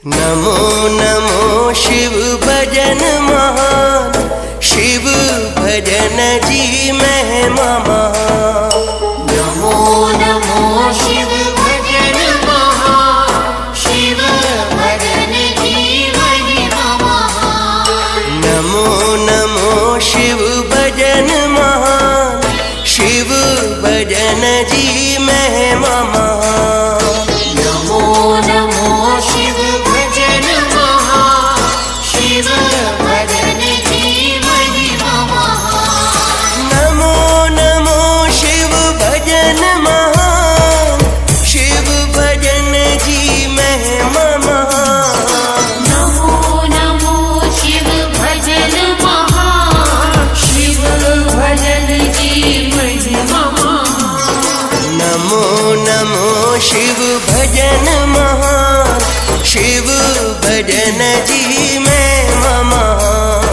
नमो नमो शिव भजन महान, शिव भजन जी महिमा महान। नमो नमो शिव भजन महान, शिव भजन जी महिमा महान। नमो नमो शिव भजन महान, शिव भजन जी महिमा महान। नमो नमो शिव भजन महान, शिव भजन जी महिमा महान। नमो नमो शिव भजन महान, शिव भजन जी महिमा महान। नमो नमो शिव भजन महान, शिव भजन जी महिमा महान। नमो नमो शिव भजन महान, शिव भजन जी महिमा महान।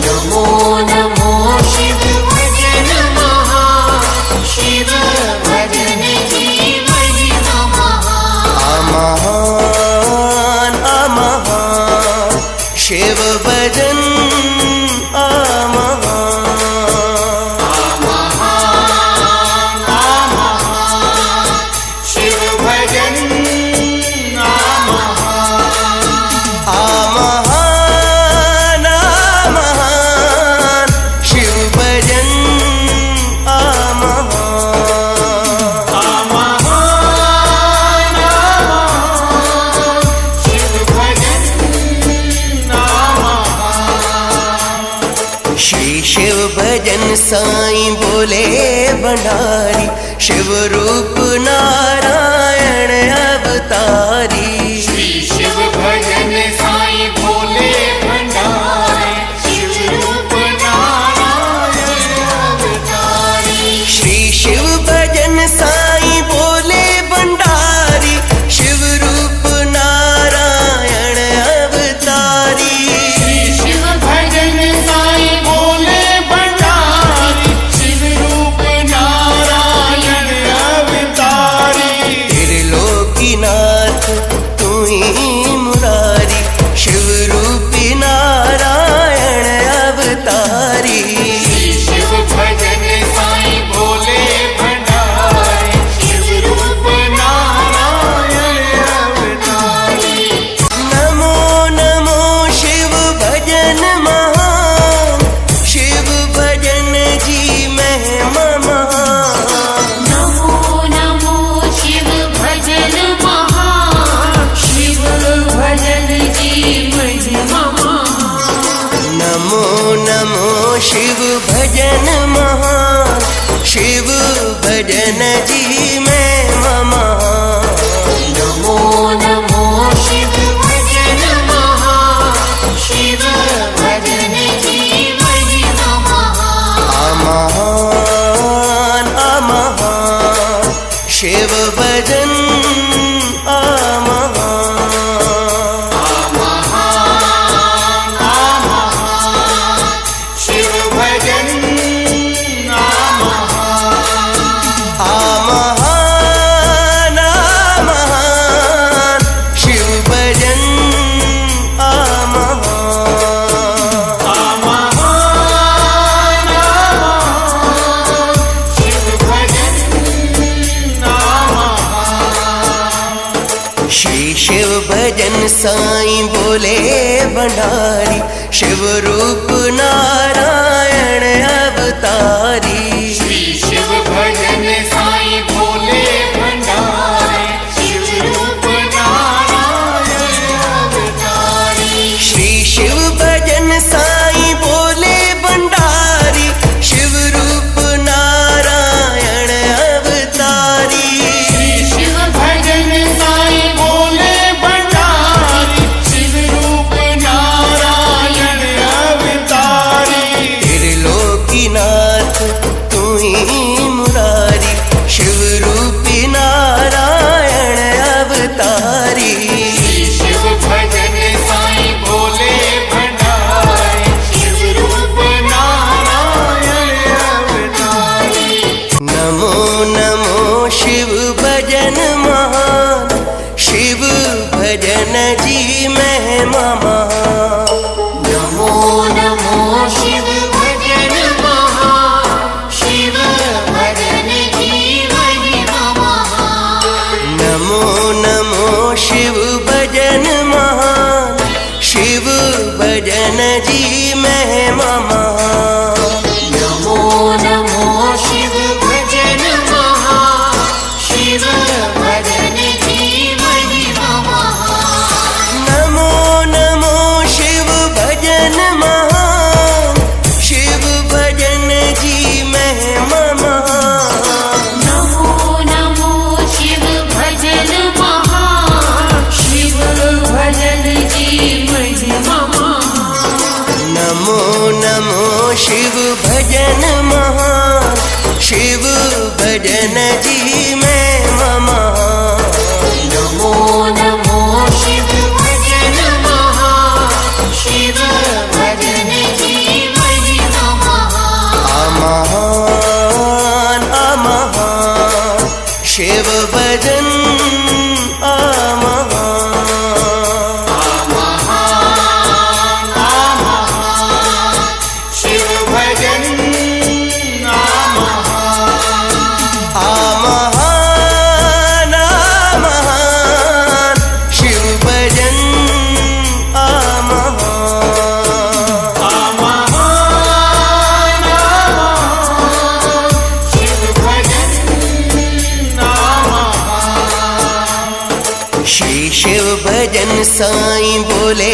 नमो नमो शिव भजन महान, शिव भजन जी महिमा महान। महान महान शिव भजन शिव भजन महान शिव भजन शिव भजन श्री शिव भजन साईं बोले भंडारी, शिव रूप नारायण अवतारी। श्री शिव भजन साईं भोले भंडारी, शिव रूप नारायण अवतारी। श्री शिव भजन साईं बोले भंडारी, शिव रूप नारायण अवतारी। श्री शिव भजन साईं भोले भंडारी, शिव रूप नारायण अवतारी। त्रिलोकीनाथ तू ही मुरारी, शिव रूपी नारायण अवतारी। श्री शिव भजन साईं भोले भंडारी, शिव रूप नारायण अवतारी। नमो नमो शिव भजन महान, शिव भजन जी महिमा महान। नमो नमो शिव भजन महान, शिव भजन जी महिमा महान। नमो नमो शिव भजन महान, शिव भजन जी महिमा महान। नमो नमो शिव भजन महान, शिव भजन जी महिमा महान। महान शिव भजन शिव भजन शिव भजन शिव भजन श्री शिव भजन साईं बोले भंडारी, शिव रूप नारायण अवतारी। श्री शिव भजन साईं भोले भंडारी, शिव रूप नारायण अवतारी। श्री शिव भजन साईं बोले भंडारी, शिव रूप नारायण अवतारी। श्री शिव भजन साईं भोले भंडारी, शिव रूप नारायण अवतारी। त्रिलोकीनाथ जी महिमा महान। नमो नमो शिव भजन महान, शिव भजन जी महिमा महान। नमो नमो शिव भजन महान, शिव भजन जी महिमा महान। नमो नमो शिव भजन महान, शिव भजन जी महिमा महान। नमो नमो शिव भजन महान, शिव भजन जी महिमा महान। नमो नमो शिव भजन महान, शिव भजन जी महिमा महान। नमो नमो शिव भजन महान, शिव भजन जी महिमा महान। नमो नमो शिव भजन महान, शिव भजन जी महिमा महान। महान महान शिव भजन महान। शिव भजन महान महान शिव भजन शिव भजन श्री शिव भजन साईं बोले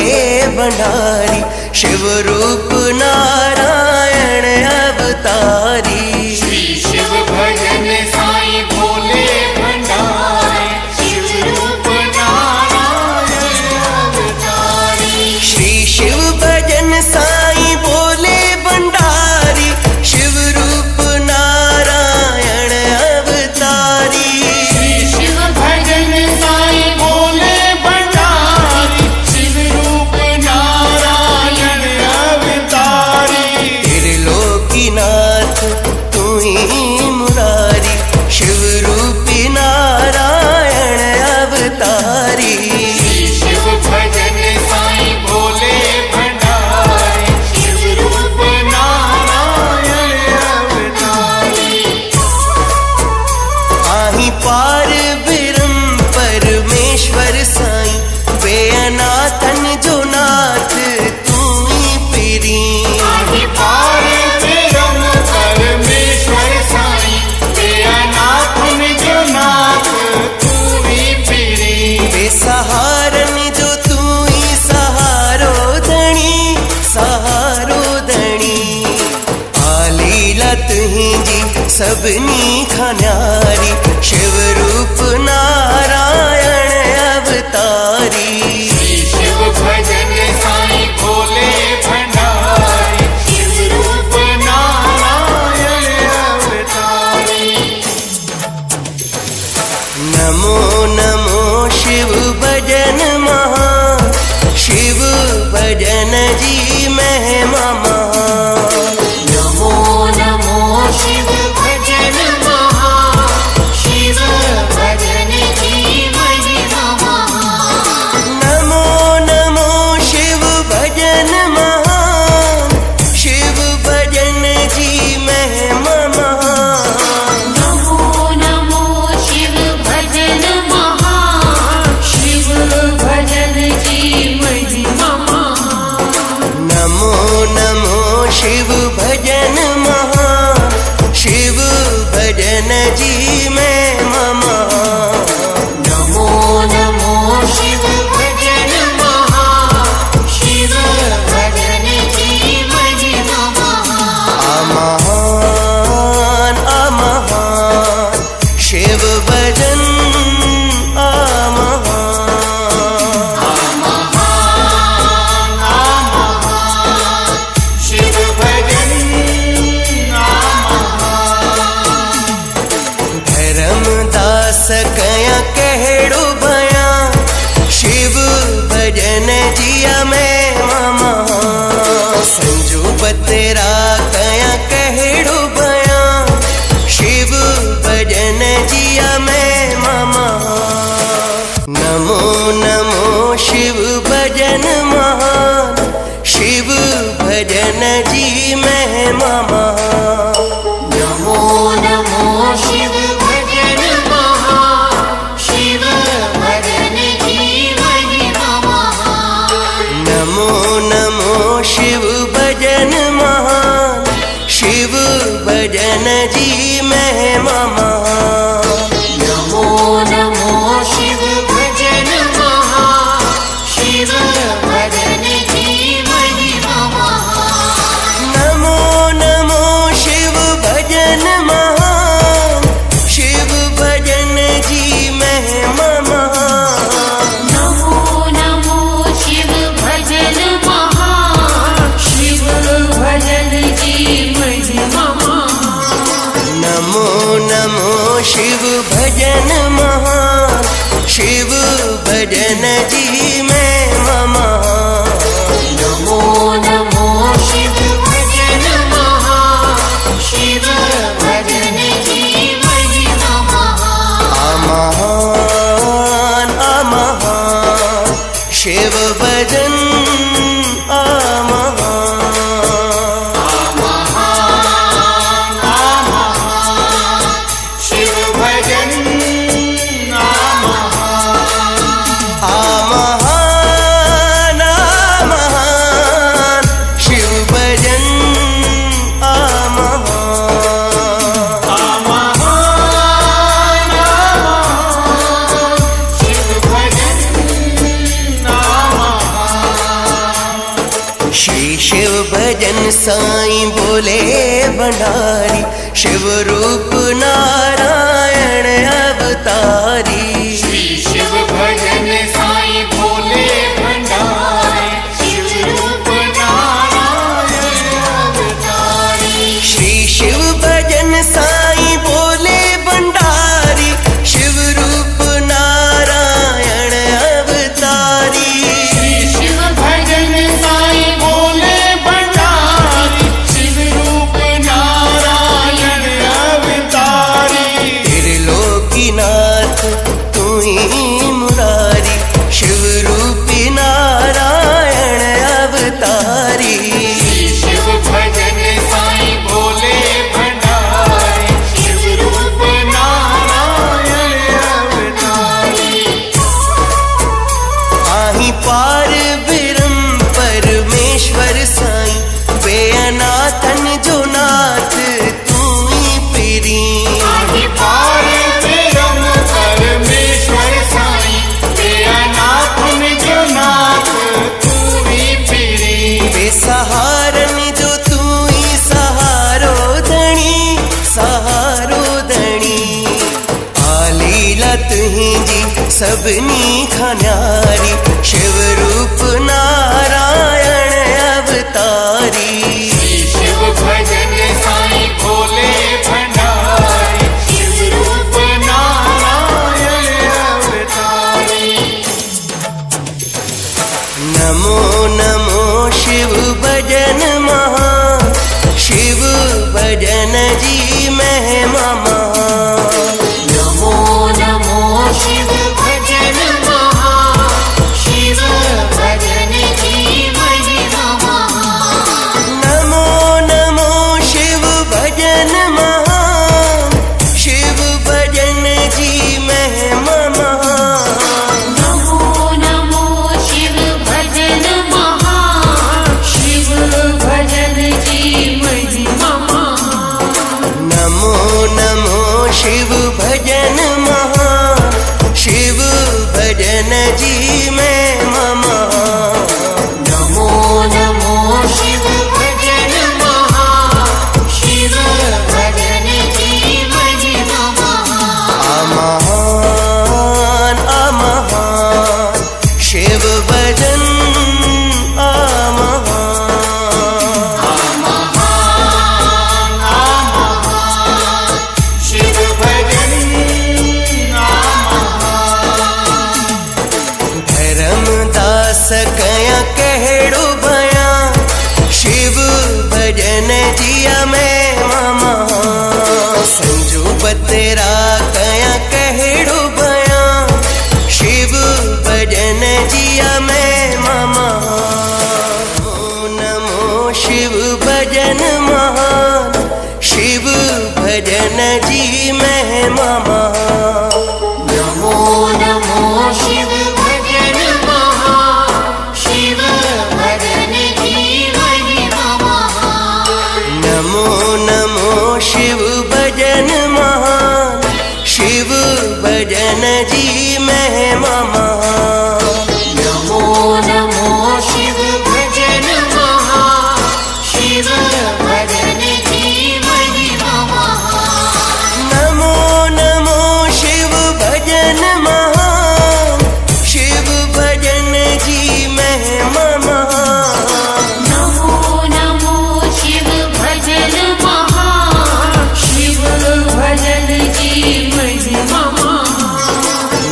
भंडारी, शिव रूप नारायण अवतारी। श्री शिव भजन साईं भोले भंडारी, शिव रूप नारायण अवतारी। श्री शिव भजन साईं बोले भंडारी, शिव रूप नारायण अवतारी। श्री शिव भजन साईं भोले भंडारी, शिव रूप नारायण अवतारी। त्रिलोकीनाथ तू ही मुरारी, शिव रूपी नारायण अवतारी। श्री शिव भजन साईं भोले भंडारी, शिव रूप नारायण अवतारी। आही पार ब्रह्म परमेश्वर साईं, बेअनाथन जो नाथ तू ही पीरी। आदि पार ब्रह्म परमेश्वर साईं, बेअनाथन जो नाथ तू ही पीरी। बेसहारन जो तू ही सहारो धनी, सहारो धनी। आलीला तुही जी सबनी खन्यारी, शिव रूप नारायण अवतारी। श्री शिव भजन साईं भोले भंडारी, शिव रूप नारायण अवतारी। नमो नमो शिव भजन महान, शिव भजन जी महिमा महान। नमो नमो शिव भजन महान, शिव भजन जी महिमा महान। नमो नमो शिव भजन महान, शिव भजन जी महिमा महान। नमो नमो शिव भजन महान, शिव भजन जी महिमा महान। नमो नमो शिव भजन महान, शिव भजन जी महिमा महान। नमो नमो शिव भजन महान, शिव भजन जी महिमा महान। महान महान शिव भजन महान। शिव भजन धर्मदास कया कहड़ो बयां, शिव भजन जिया में मामा। संजू बतेरा कया कहड़ो बयां, शिव भजन जिया में मामा। नमो नमो शिव शिव भजन शिव भजन शिव भजन श्री शिव भजन साईं बोले भंडारी शिव रूप नारायण अवतारी श्री शिव भजन साईं बोले भंडारी शिव रूप नारायण अवतारी श्री शिव भजन साईं बोले भंडारी शिव रूप नारायण अवतारी श्री शिव भजन साईं बोले भंडारी शिव रूप नारायण अवतारी त्रिलोकीनाथ तू ही मुरारी शिव रूपी नारायण अवतारी श्री शिव भजन साईं बोले भंडारी शिव रूप नारायण अवतारी आही पार ब्रह्म परमेश्वर साईं बेअनाथन जो नाथ तू ही पीरी आदि पार ब्रह्म परमेश्वर साईं बेअनाथन जो नाथ तू ही पीरी बेसहारन जो तू ही सहारो धणी आलीला तुही जी सबनी खन्यारी शिव रूप नारायण अवतारी श्री शिव भजन साईं बोले भंडारी शिव रूप नारायण अवतारी नमो नमो शिव भजन महा शिव भजन जी महिमा महा नमो नमो शिव भजन महा शिव भजन की महिमा महा नमो नमो शिव भजन महा शिव भजन जी महिमा महा नमो नमो शिव भजन महा शिव भजन की महिमा महा नमो नमो शिव भजन महा शिव भजन जी महिमा महा नमो नमो शिव भजन महा शिव भजन की महिमा महा अमहान अमहान शिव भजन शिव भजन धर्मदास कया कहड़ो भया शिव भजन जिया में मामा संजू बतेरा कया कहड़ो भया शिव भजन जिया में मामा नमो शिव भजन महान शिव भजन जी महिमा नमो नमो शिव भजन महा शिव भजन की महिमा महा नमो नमो शिव भजन महान शिव भजन जी महिमा नमो नमो शिव भजन महा शिव भजन की महिमा महा नमो नमो शिव भजन महान शिव भजन जी महिमा नमो नमो शिव भजन महा शिव भजन की महिमा महा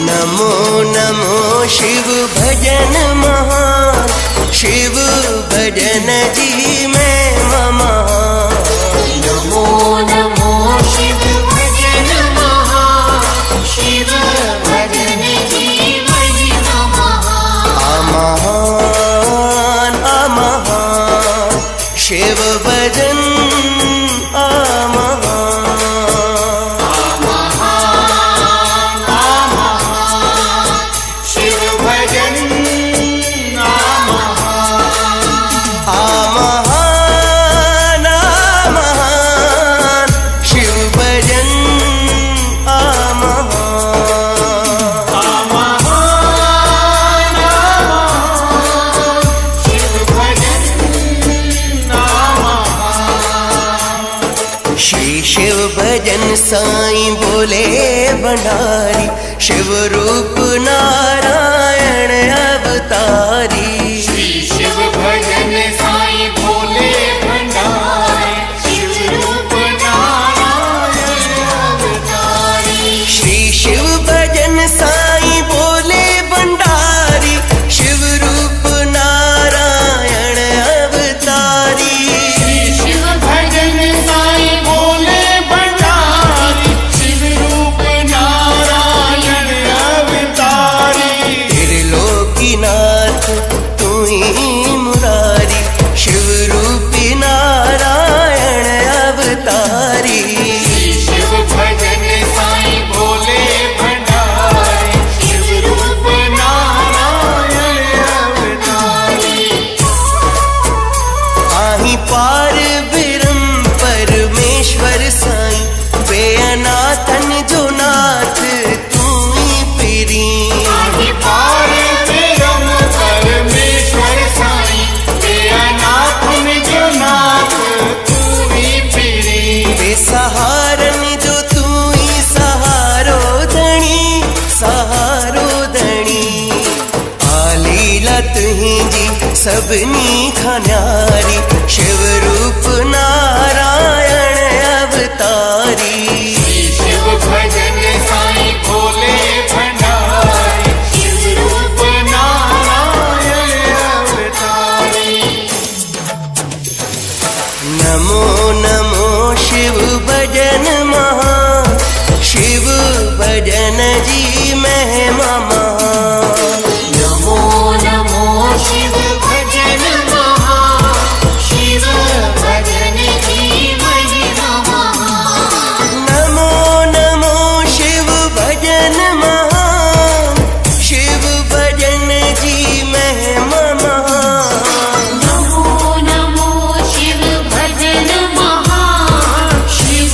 नमो नमो शिव भजन महान शिव भजन जी महिमा नमो नमो शिव भजन महा शिव भजन की महिमा महा शिव भजन आ महान। शिव भजन आ महान, शिव भजन आ श्री शिव भजन साईं बोले भंडारी, शिव रूप नारायण अवतारी। श्री शिव भजन साईं बोले भंडारी, शिव रूप नारायण अवतारी। श्री शिव भजन साईं बोले भंडारी, शिव रूप नारायण अवतारी। श्री शिव भजन साईं बोले भंडारी, शिव रूप नारायण अवतारी। त्रिलोकीनाथ तू ही मुरारी, शिव रूपी नारायण अवतारी। श्री शिव भजन साईं बोले भंडारी, शिव रूप नारायण अवतारी। आही पार ब्रह्म परमेश्वर साईं, बेअनाथन जो नाथ तू ही पीरी। आदि पार ब्रह्म परमेश्वर साईं, बेअनाथन जो नाथ तू ही पीरी। बेसहारन जो तू ही सहारो धनी, सहारो धनी। आलीला तुही जी सबनी खन्यारी, शिव रूप नारायण अवतारी। श्री शिव भजन साईं बोले भंडारी, शिव रूप नारायण अवतारी। नमो नमो शिव भजन महान, शिव भजन जी महिमा महान। नमो नमो शिव भजन महान, शिव भजन की महिमा महान। नमो नमो शिव भजन महान, शिव भजन जी महिमा महान। नमो नमो शिव भजन महान, शिव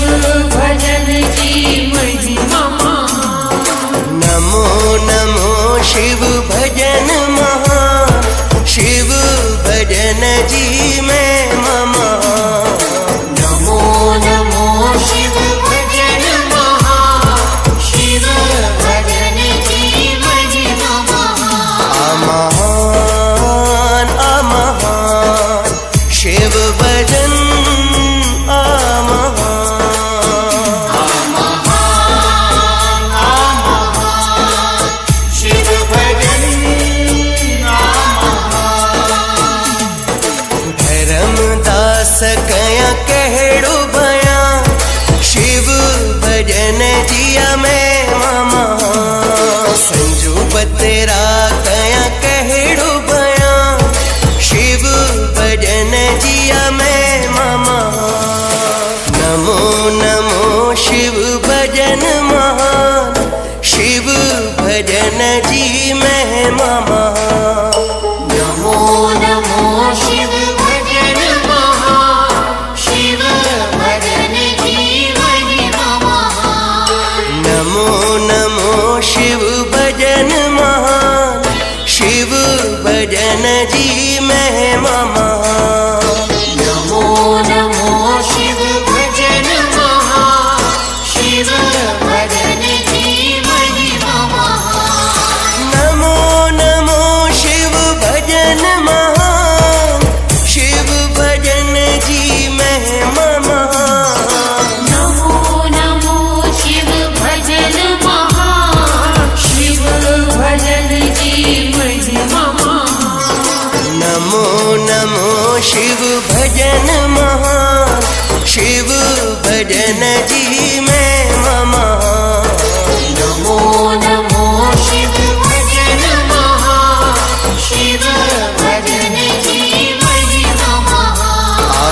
भजन की महिमा महान। नमो नमो शिव भजन महान, शिव भजन जी महिमा महान। नमो नमो शिव भजन महान, शिव भजन की महिमा महान। महान महान, शिव भजन आ महान। शिव भजन धर्मदास कया कहड़ो बयां, शिव भजन जिया में मामा। संजू बतेरा कया कहड़ो बयां, शिव भजन जिया में मामा। नमो नमो शिव भजन महान, शिव भजन जी महिमा महान। नमो नमो शिव भजन महान, शिव भजन की महिमा महान। नमो नमो शिव भजन महान, शिव भजन जी महिमा महान। नमो नमो शिव भजन महान, शिव भजन की महिमा महान। नमो नमो शिव भजन महान, शिव भजन जी महिमा महान। नमो नमो शिव भजन महान, शिव भजन की महिमा महान। नमो नमो शिव भजन महान, शिव भजन जी महिमा महान। नमो नमो शिव भजन महान, शिव भजन की महिमा महान।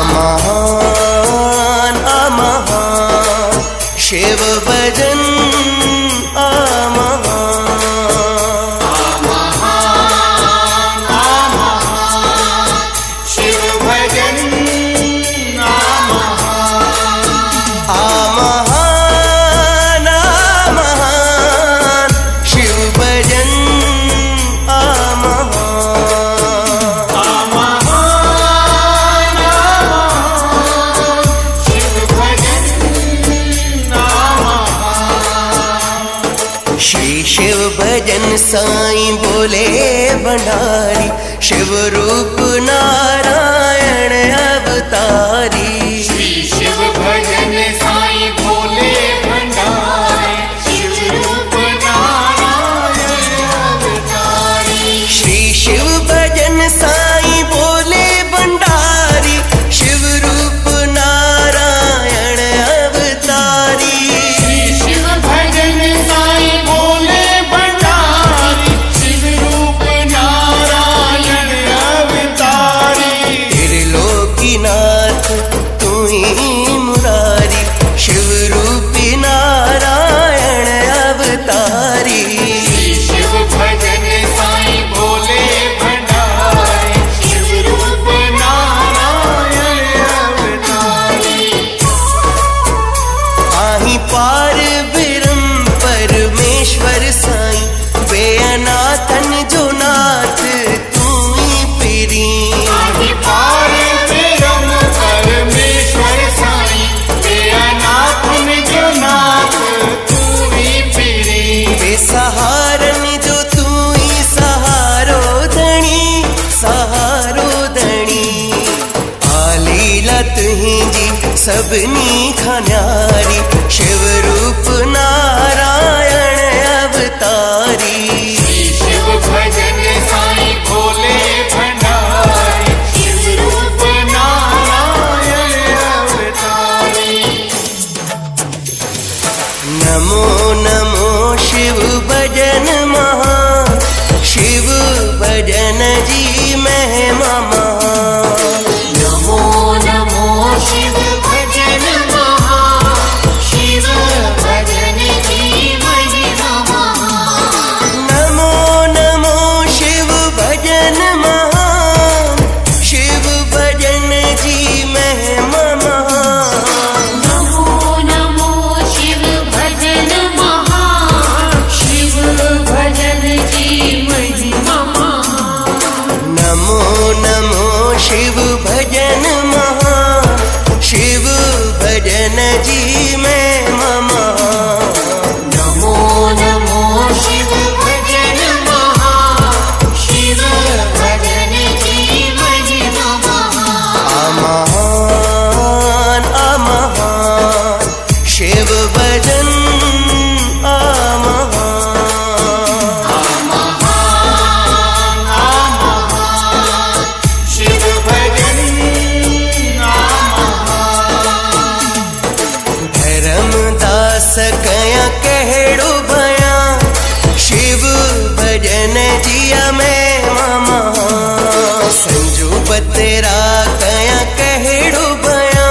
भजन साईं बोले भंडारी, शिव रूप नारायण अवतारी। श्री शिव भजन साईं भोले भंडारी, शिव रूप नारायण अवतारी। श्री शिव भजन साईं बोले भंडारी, शिव रूप नारायण अवतारी। श्री शिव भजन साईं भोले भंडारी, शिव रूप नारायण अवतारी। त्रिलोकीनाथ तू ही मुरारी, शिव रूपी नारायण अवतारी। श्री शिव भजन साईं भोले भंडारी, शिव रूप नारायण अवतारी। आही पार ब्रह्म परमेश्वर साईं, बेअनाथन जो नाथ तू ही पीरी। आदि पार ब्रह्म परमेश्वर साईं, बेअनाथन जो नाथ तू ही पीरी। बेसहारन जो तू ही सहारो धनी, सहारो धनी। आलीला तुही जी सबनी खन्यारी, शिव रूप नारायण अवतारी। श्री शिव भजन साईं भोले भंडारी, शिव रूप नारायण अवतारी। नमो नमो शिव भजन महान, शिव भजन जी महिमा महान। नमो नमो शिव भजन महान, शिव भजन की महिमा महान। नमो नमो शिव भजन महान, शिव भजन जी महिमा महान। नमो नमो शिव भजन महान, शिव भजन की महिमा महान। नमो नमो शिव भजन महान, शिव भजन जी महिमा महान। नमो नमो शिव भजन महान, शिव भजन की महिमा महान। महान अमहान शिव भजन अमहान। शिव भजन धर्मदास कया कहड़ो भया, शिव भजन जिया में मामा। संजू बतेरा कया कहड़ो भया,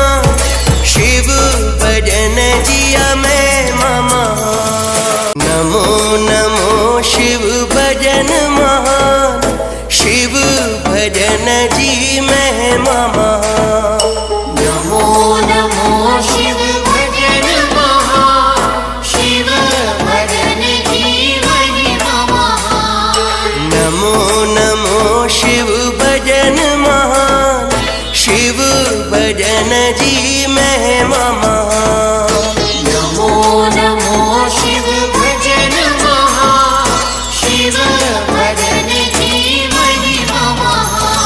शिव भजन जिया में मामा। नमो नमो शिव भजन महान, शिव भजन जी महिमा महान। नमो नमो शिव भजन महान, शिव भजन की महिमा महान। नमो नमो शिव भजन महान, शिव भजन जी महिमा महान। नमो नमो शिव भजन महान, शिव भजन की महिमा महान।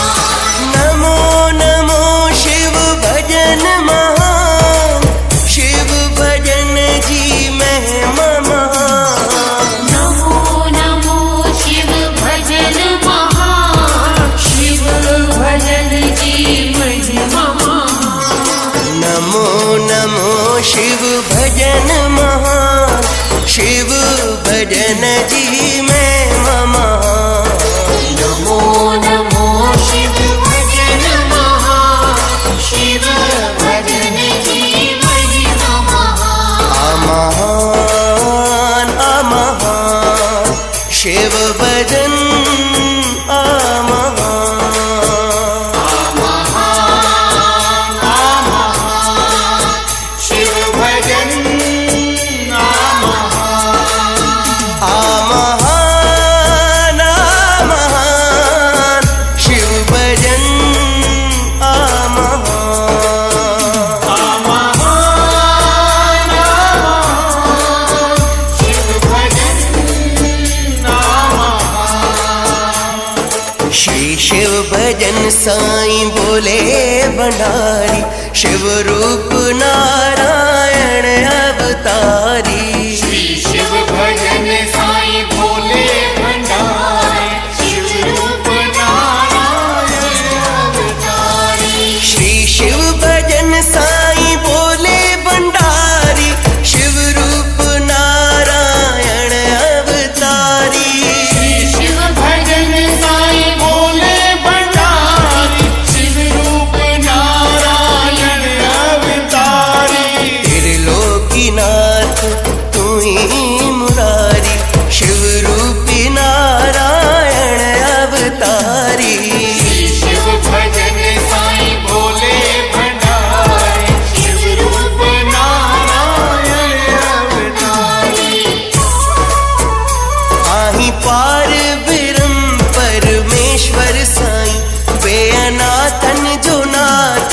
नमो नमो भजन साईं बोले भंडारी, शिव रूप नारायण अवतारी। श्री शिव भजन साईं भोले भंडारी, शिव रूप नारायण अवतारी। श्री शिव भजन साईं बोले भंडारी, शिव रूप नारायण अवतारी। श्री शिव भजन साईं भोले भंडारी, शिव रूप नारायण अवतारी। त्रिलोकीनाथ तू ही मुरारी, शिव रूपी नारायण अवतारी। श्री शिव भजन साईं भोले भंडारी, शिव रूप नारायण अवतारी। आही पार ब्रह्म परमेश्वर साईं, बेअनाथन जो नाथ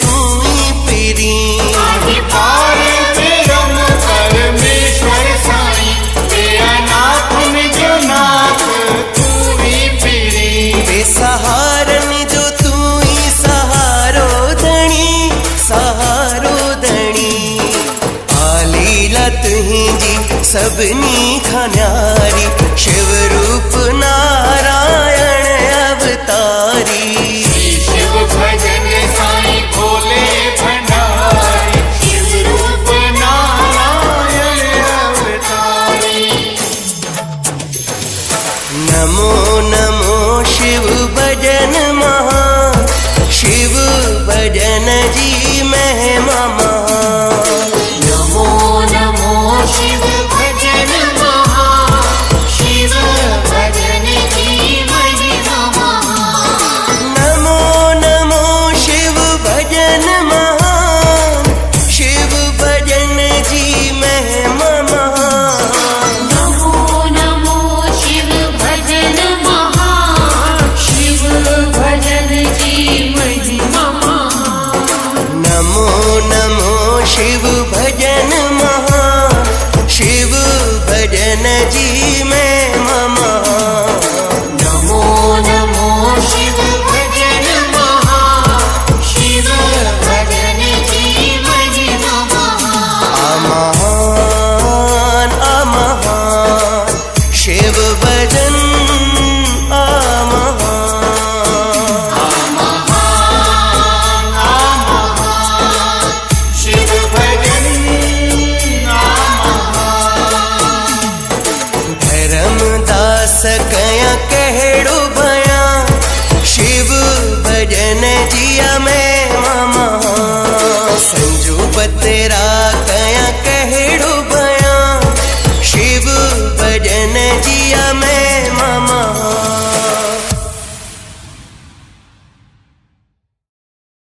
तू ही पीरी। आदि पार ब्रह्म परमेश्वर साईं, बेअनाथन जो नाथ तू ही पीरी। बेसहारन जो तू ही सहारो धनी, सहारो धनी। आलीला तुही जी सबनी खन्यारी, शिव रूप नारायण अवतारी। श्री शिव भजन साईं भोले भंडारी, शिव रूप नारायण अवतारी। नमो नमो शिव भजन महान, शिव भजन जी महिमा महान। नमो नमो शिव भजन महान, शिव भजन की महिमा महान। नमो नमो शिव भजन महान, शिव भजन जी महिमा महान। नमो नमो शिव भजन महान, शिव भजन की महिमा महान। नमो नमो शिव भजन महान, शिव भजन जी महिमा महान। नमो नमो शिव भजन महान, शिव भजन की महिमा महान। महान अमहान शिव भजन अमहान। शिव भजन धर्मदास कया कहड़ो बयान, शिव भजन जिया में मामा। संजू बतेरा कया कहड़ो बयान, शिव भजन जिया